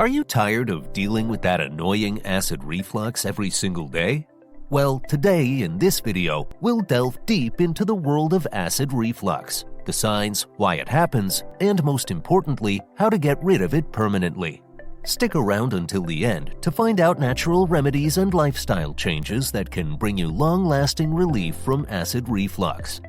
Are you tired of dealing with that annoying acid reflux every single day? Well, today in this video, we'll delve deep into the world of acid reflux, the signs, why it happens, and most importantly, how to get rid of it permanently. Stick around until the end to find out natural remedies and lifestyle changes that can bring you long-lasting relief from acid reflux.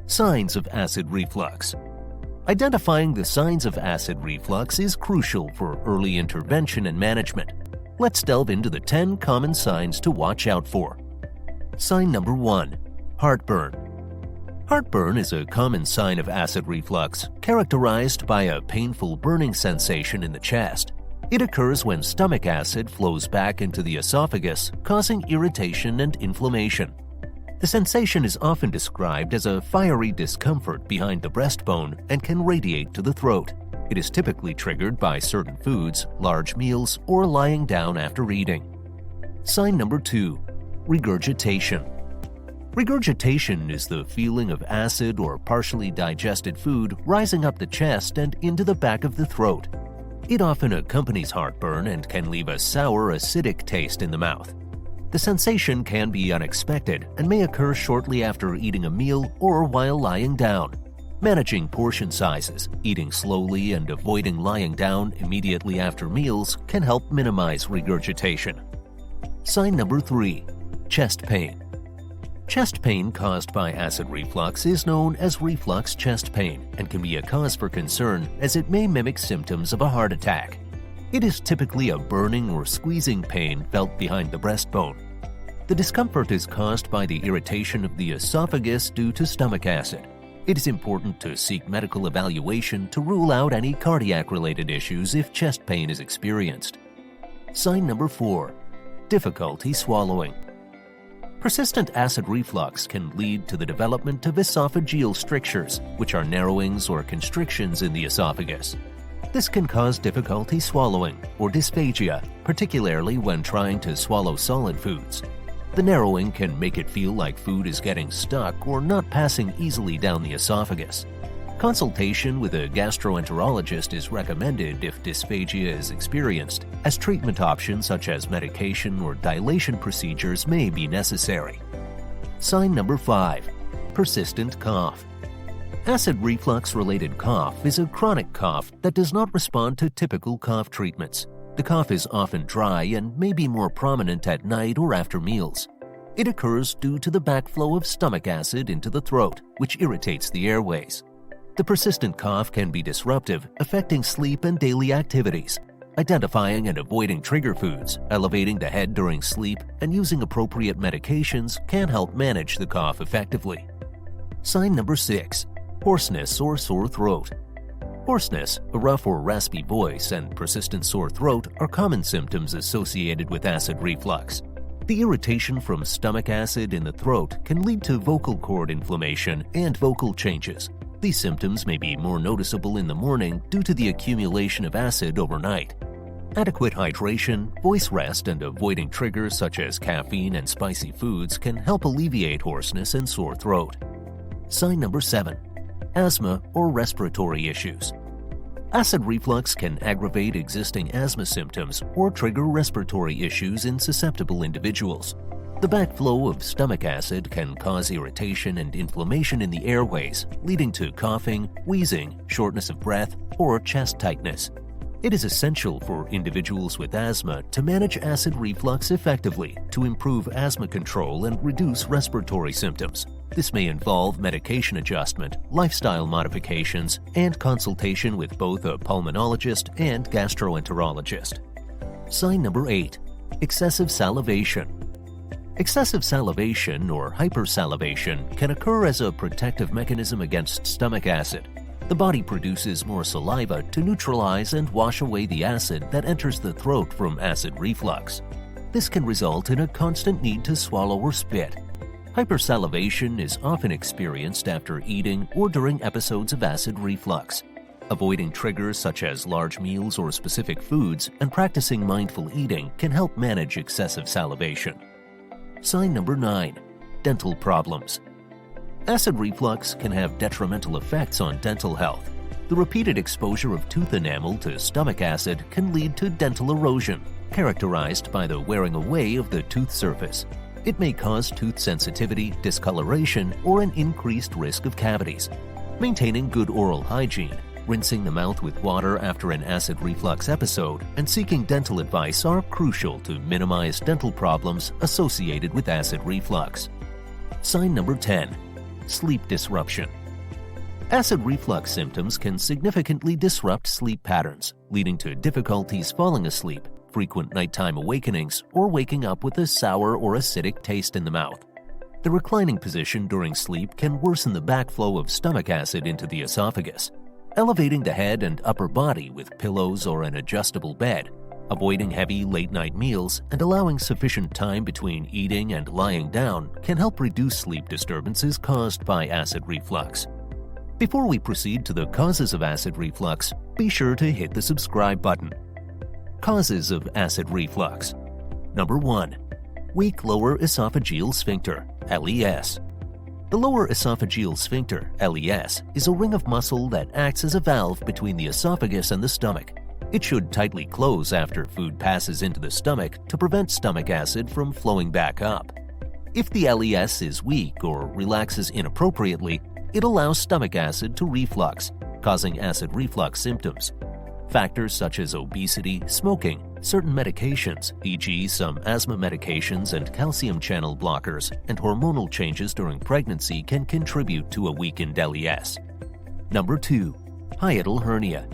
Signs of acid reflux. Identifying the signs of acid reflux is crucial for early intervention and management. Let's delve into the 10 common signs to watch out for. Sign number 1. Heartburn. Heartburn is a common sign of acid reflux, characterized by a painful burning sensation in the chest. It occurs when stomach acid flows back into the esophagus, causing irritation and inflammation. The sensation is often described as a fiery discomfort behind the breastbone and can radiate to the throat. It is typically triggered by certain foods, large meals, or lying down after eating. Sign number 2. Regurgitation. Regurgitation is the feeling of acid or partially digested food rising up the chest and into the back of the throat. It often accompanies heartburn and can leave a sour, acidic taste in the mouth. The sensation can be unexpected and may occur shortly after eating a meal or while lying down. Managing portion sizes, eating slowly, and avoiding lying down immediately after meals can help minimize regurgitation. Sign number 3. Chest pain. Chest pain caused by acid reflux is known as reflux chest pain and can be a cause for concern as it may mimic symptoms of a heart attack. It is typically a burning or squeezing pain felt behind the breastbone. The discomfort is caused by the irritation of the esophagus due to stomach acid. It is important to seek medical evaluation to rule out any cardiac-related issues if chest pain is experienced. Sign number 4. Difficulty swallowing. Persistent acid reflux can lead to the development of esophageal strictures, which are narrowings or constrictions in the esophagus. This can cause difficulty swallowing or dysphagia, particularly when trying to swallow solid foods. The narrowing can make it feel like food is getting stuck or not passing easily down the esophagus. Consultation with a gastroenterologist is recommended if dysphagia is experienced, as treatment options such as medication or dilation procedures may be necessary. Sign number 5. Persistent cough. Acid reflux-related cough is a chronic cough that does not respond to typical cough treatments. The cough is often dry and may be more prominent at night or after meals. It occurs due to the backflow of stomach acid into the throat, which irritates the airways. The persistent cough can be disruptive, affecting sleep and daily activities. Identifying and avoiding trigger foods, elevating the head during sleep, and using appropriate medications can help manage the cough effectively. Sign number 6. Hoarseness or sore throat. Hoarseness, a rough or raspy voice, and persistent sore throat are common symptoms associated with acid reflux. The irritation from stomach acid in the throat can lead to vocal cord inflammation and vocal changes. These symptoms may be more noticeable in the morning due to the accumulation of acid overnight. Adequate hydration, voice rest, and avoiding triggers such as caffeine and spicy foods can help alleviate hoarseness and sore throat. Sign number 7. Asthma or respiratory issues. Acid reflux can aggravate existing asthma symptoms or trigger respiratory issues in susceptible individuals. The backflow of stomach acid can cause irritation and inflammation in the airways, leading to coughing, wheezing, shortness of breath, or chest tightness. It is essential for individuals with asthma to manage acid reflux effectively to improve asthma control and reduce respiratory symptoms. This may involve medication adjustment, lifestyle modifications, and consultation with both a pulmonologist and gastroenterologist. Sign number 8. Excessive salivation. Excessive salivation or hypersalivation can occur as a protective mechanism against stomach acid. The body produces more saliva to neutralize and wash away the acid that enters the throat from acid reflux. This can result in a constant need to swallow or spit. Hypersalivation is often experienced after eating or during episodes of acid reflux. Avoiding triggers such as large meals or specific foods and practicing mindful eating can help manage excessive salivation. Sign number 9. Dental problems. Acid reflux can have detrimental effects on dental health. The repeated exposure of tooth enamel to stomach acid can lead to dental erosion, characterized by the wearing away of the tooth surface. It may cause tooth sensitivity, discoloration, or an increased risk of cavities. Maintaining good oral hygiene, rinsing the mouth with water after an acid reflux episode, and seeking dental advice are crucial to minimize dental problems associated with acid reflux. Sign number 10. Sleep disruption. Acid reflux symptoms can significantly disrupt sleep patterns, leading to difficulties falling asleep, frequent nighttime awakenings, or waking up with a sour or acidic taste in the mouth. The reclining position during sleep can worsen the backflow of stomach acid into the esophagus. Elevating the head and upper body with pillows or an adjustable bed, avoiding heavy late-night meals, and allowing sufficient time between eating and lying down can help reduce sleep disturbances caused by acid reflux. Before we proceed to the causes of acid reflux, be sure to hit the subscribe button. Causes of acid reflux. Number 1. Weak lower esophageal sphincter, LES. The lower esophageal sphincter, LES, is a ring of muscle that acts as a valve between the esophagus and the stomach. It should tightly close after food passes into the stomach to prevent stomach acid from flowing back up. If the LES is weak or relaxes inappropriately, it allows stomach acid to reflux, causing acid reflux symptoms. Factors such as obesity, smoking, certain medications, e.g. some asthma medications and calcium channel blockers, and hormonal changes during pregnancy can contribute to a weakened LES. Number 2. Hiatal hernia.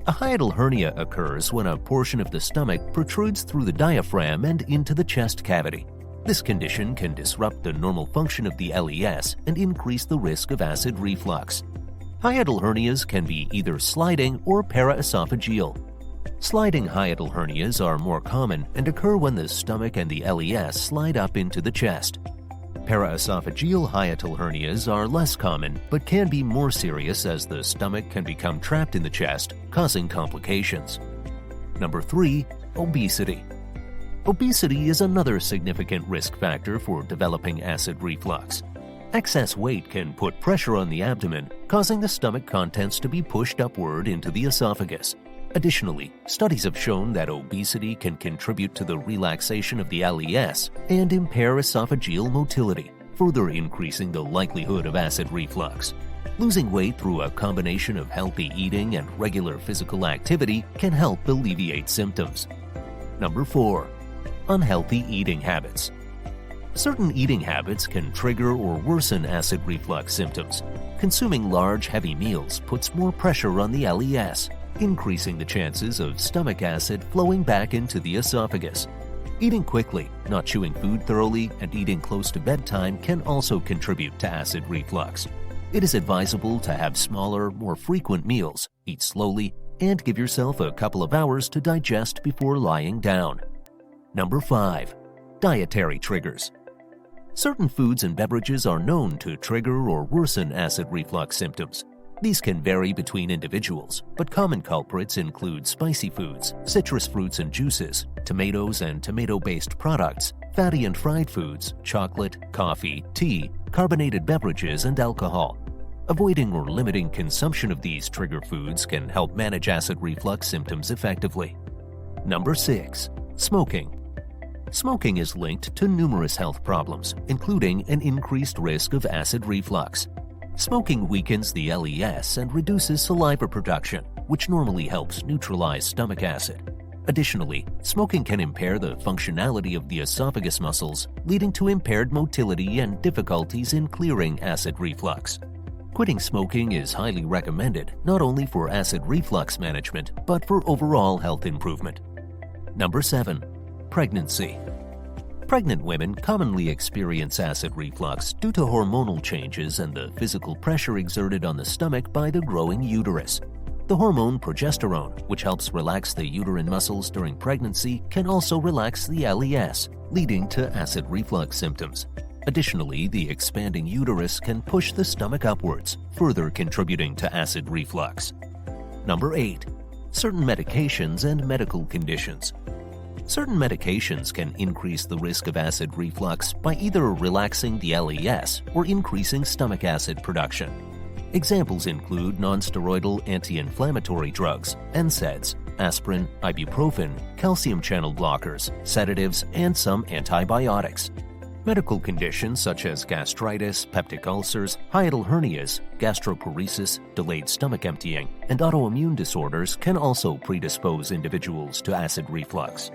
A hiatal hernia occurs when a portion of the stomach protrudes through the diaphragm and into the chest cavity. This condition can disrupt the normal function of the LES and increase the risk of acid reflux. Hiatal hernias can be either sliding or paraesophageal. Sliding hiatal hernias are more common and occur when the stomach and the LES slide up into the chest. Paraesophageal hiatal hernias are less common but can be more serious as the stomach can become trapped in the chest, causing complications. Number 3. Obesity. Obesity is another significant risk factor for developing acid reflux. Excess weight can put pressure on the abdomen, causing the stomach contents to be pushed upward into the esophagus. Additionally, studies have shown that obesity can contribute to the relaxation of the LES and impair esophageal motility, further increasing the likelihood of acid reflux. Losing weight through a combination of healthy eating and regular physical activity can help alleviate symptoms. Number 4. Unhealthy eating habits. Certain eating habits can trigger or worsen acid reflux symptoms. Consuming large, heavy meals puts more pressure on the LES, increasing the chances of stomach acid flowing back into the esophagus. Eating quickly, not chewing food thoroughly, and eating close to bedtime can also contribute to acid reflux. It is advisable to have smaller, more frequent meals, eat slowly, and give yourself a couple of hours to digest before lying down. Number 5. Dietary triggers. Certain foods and beverages are known to trigger or worsen acid reflux symptoms. These can vary between individuals, but common culprits include spicy foods, citrus fruits and juices, tomatoes and tomato-based products, fatty and fried foods, chocolate, coffee, tea, carbonated beverages, and alcohol. Avoiding or limiting consumption of these trigger foods can help manage acid reflux symptoms effectively. Number 6. Smoking. Smoking is linked to numerous health problems, including an increased risk of acid reflux. Smoking weakens the LES and reduces saliva production, which normally helps neutralize stomach acid. Additionally, smoking can impair the functionality of the esophagus muscles, leading to impaired motility and difficulties in clearing acid reflux. Quitting smoking is highly recommended not only for acid reflux management, but for overall health improvement. Number 7. Pregnancy. Pregnant women commonly experience acid reflux due to hormonal changes and the physical pressure exerted on the stomach by the growing uterus. The hormone progesterone, which helps relax the uterine muscles during pregnancy, can also relax the LES, leading to acid reflux symptoms. Additionally, the expanding uterus can push the stomach upwards, further contributing to acid reflux. Number 8. Certain medications and medical conditions. Certain medications can increase the risk of acid reflux by either relaxing the LES or increasing stomach acid production. Examples include nonsteroidal anti-inflammatory drugs, NSAIDs, aspirin, ibuprofen, calcium channel blockers, sedatives, and some antibiotics. Medical conditions such as gastritis, peptic ulcers, hiatal hernias, gastroparesis, delayed stomach emptying, and autoimmune disorders can also predispose individuals to acid reflux.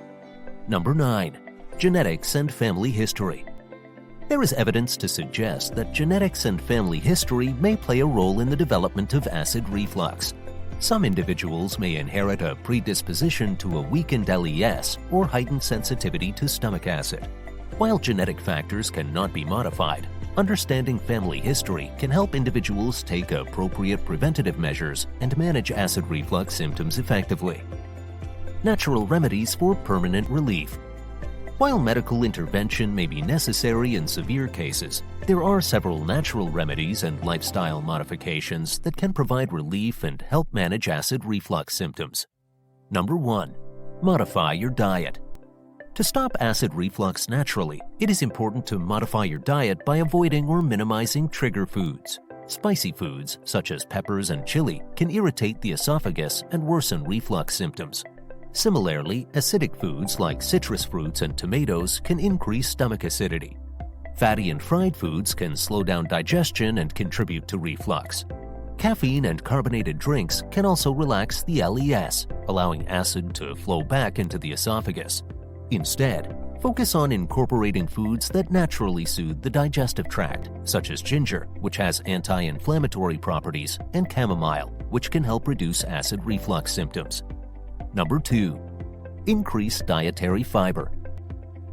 Number 9. Genetics and family history. There is evidence to suggest that genetics and family history may play a role in the development of acid reflux. Some individuals may inherit a predisposition to a weakened LES or heightened sensitivity to stomach acid. While genetic factors cannot be modified, understanding family history can help individuals take appropriate preventative measures and manage acid reflux symptoms effectively. Natural remedies for permanent relief. While medical intervention may be necessary in severe cases, there are several natural remedies and lifestyle modifications that can provide relief and help manage acid reflux symptoms. Number 1. Modify your diet. To stop acid reflux naturally, it is important to modify your diet by avoiding or minimizing trigger foods. Spicy foods, such as peppers and chili, can irritate the esophagus and worsen reflux symptoms. Similarly, acidic foods like citrus fruits and tomatoes can increase stomach acidity. Fatty and fried foods can slow down digestion and contribute to reflux. Caffeine and carbonated drinks can also relax the LES, allowing acid to flow back into the esophagus. Instead, focus on incorporating foods that naturally soothe the digestive tract, such as ginger, which has anti-inflammatory properties, and chamomile, which can help reduce acid reflux symptoms. Number 2. Increase dietary fiber.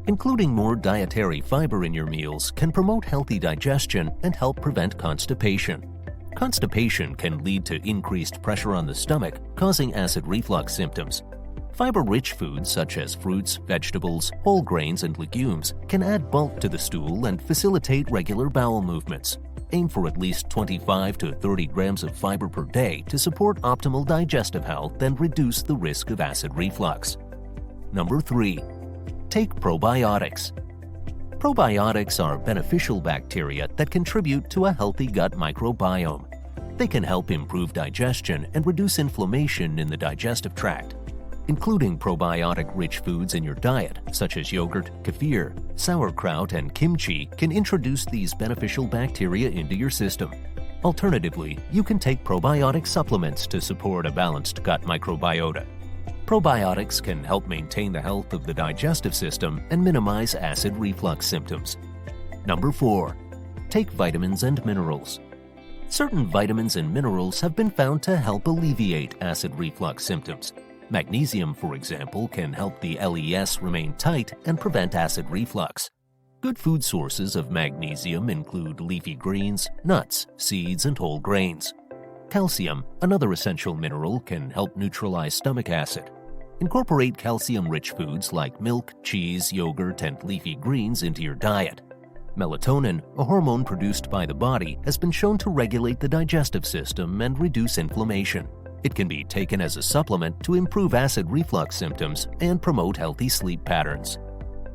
Including more dietary fiber in your meals can promote healthy digestion and help prevent constipation. Constipation can lead to increased pressure on the stomach, causing acid reflux symptoms. Fiber-rich foods such as fruits, vegetables, whole grains, and legumes can add bulk to the stool and facilitate regular bowel movements. Aim for at least 25 to 30 grams of fiber per day to support optimal digestive health and reduce the risk of acid reflux. Number 3. Take probiotics. Probiotics are beneficial bacteria that contribute to a healthy gut microbiome. They can help improve digestion and reduce inflammation in the digestive tract. Including probiotic-rich foods in your diet, such as yogurt, kefir, sauerkraut, and kimchi, can introduce these beneficial bacteria into your system. Alternatively, you can take probiotic supplements to support a balanced gut microbiota. Probiotics can help maintain the health of the digestive system and minimize acid reflux symptoms. Number 4. Take vitamins and minerals. Certain vitamins and minerals have been found to help alleviate acid reflux symptoms. Magnesium, for example, can help the LES remain tight and prevent acid reflux. Good food sources of magnesium include leafy greens, nuts, seeds, and whole grains. Calcium, another essential mineral, can help neutralize stomach acid. Incorporate calcium-rich foods like milk, cheese, yogurt, and leafy greens into your diet. Melatonin, a hormone produced by the body, has been shown to regulate the digestive system and reduce inflammation. It can be taken as a supplement to improve acid reflux symptoms and promote healthy sleep patterns.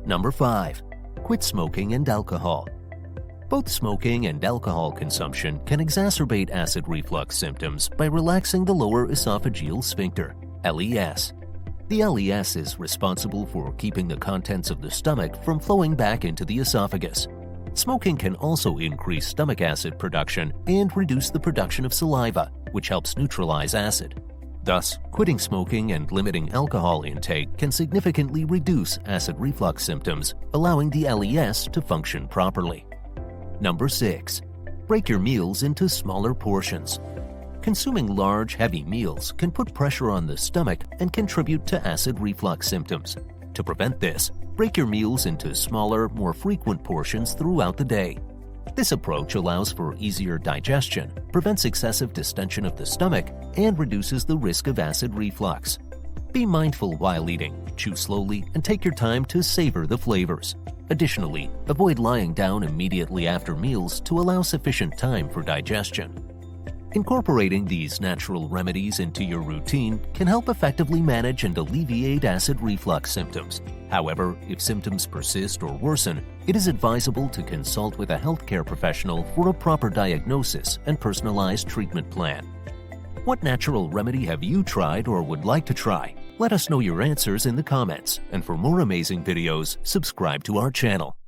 Number 5. Quit smoking and alcohol. Both smoking and alcohol consumption can exacerbate acid reflux symptoms by relaxing the lower esophageal sphincter, LES. The LES is responsible for keeping the contents of the stomach from flowing back into the esophagus. Smoking can also increase stomach acid production and reduce the production of saliva, which helps neutralize acid. Thus, quitting smoking and limiting alcohol intake can significantly reduce acid reflux symptoms, allowing the LES to function properly. Number 6. Break your meals into smaller portions. Consuming large, heavy meals can put pressure on the stomach and contribute to acid reflux symptoms. To prevent this, break your meals into smaller, more frequent portions throughout the day. This approach allows for easier digestion, prevents excessive distension of the stomach, and reduces the risk of acid reflux. Be mindful while eating, chew slowly, and take your time to savor the flavors. Additionally, avoid lying down immediately after meals to allow sufficient time for digestion. Incorporating these natural remedies into your routine can help effectively manage and alleviate acid reflux symptoms. However, if symptoms persist or worsen, it is advisable to consult with a healthcare professional for a proper diagnosis and personalized treatment plan. What natural remedy have you tried or would like to try? Let us know your answers in the comments, and for more amazing videos, subscribe to our channel.